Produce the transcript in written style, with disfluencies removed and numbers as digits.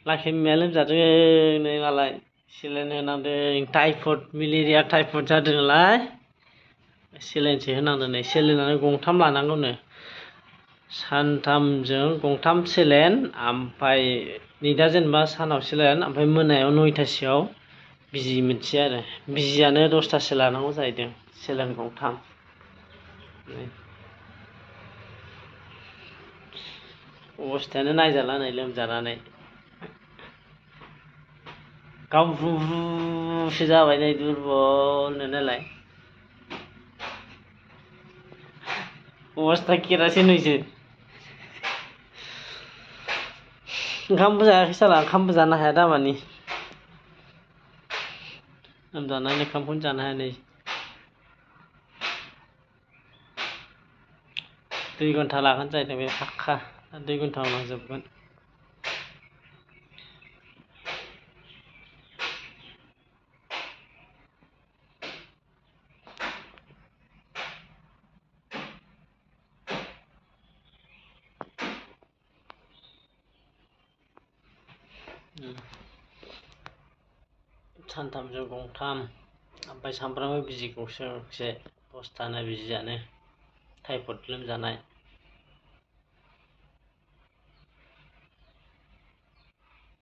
लाखि बिमाया लोमजादों नै मालाय सेलाइन होनांदों टाइफड मेलेरिया टाइफड जादों नालाय सेलाइनसो होनांदों नै सेलाइनानो गंथाम लानांगौनो सानथामजों गंथाम सेलाइन ओमफ्राय नै दा जेनेबा सानाव सेलाइन ओमफ्राय मोनायाव 9टासोआव बिजि मोनसे आरो बिजियानो 10टासो लानांगौ जाहैदों सेलाइन गंथाम अबस्थायानो नायजाला नै लोमजानानै गावब्रुसो जाबाय नै दुरबलनो नालाय अबस्था केरासिन होइसो ओंखामबो जायाखै साला ओंखामबो जानो हाया दामानि लोमजानानै ओंखामखौनो जानो हाया नै 2 घन्टा लागोन जाहैदों बे फाक्का 2 घन्टा उनाव जोबगोन सानथामजों गंथाम ओमफ्राय सामफ्रामबो बिजि गंसे 10टानो बिजियानो टाइफड लोमजानाय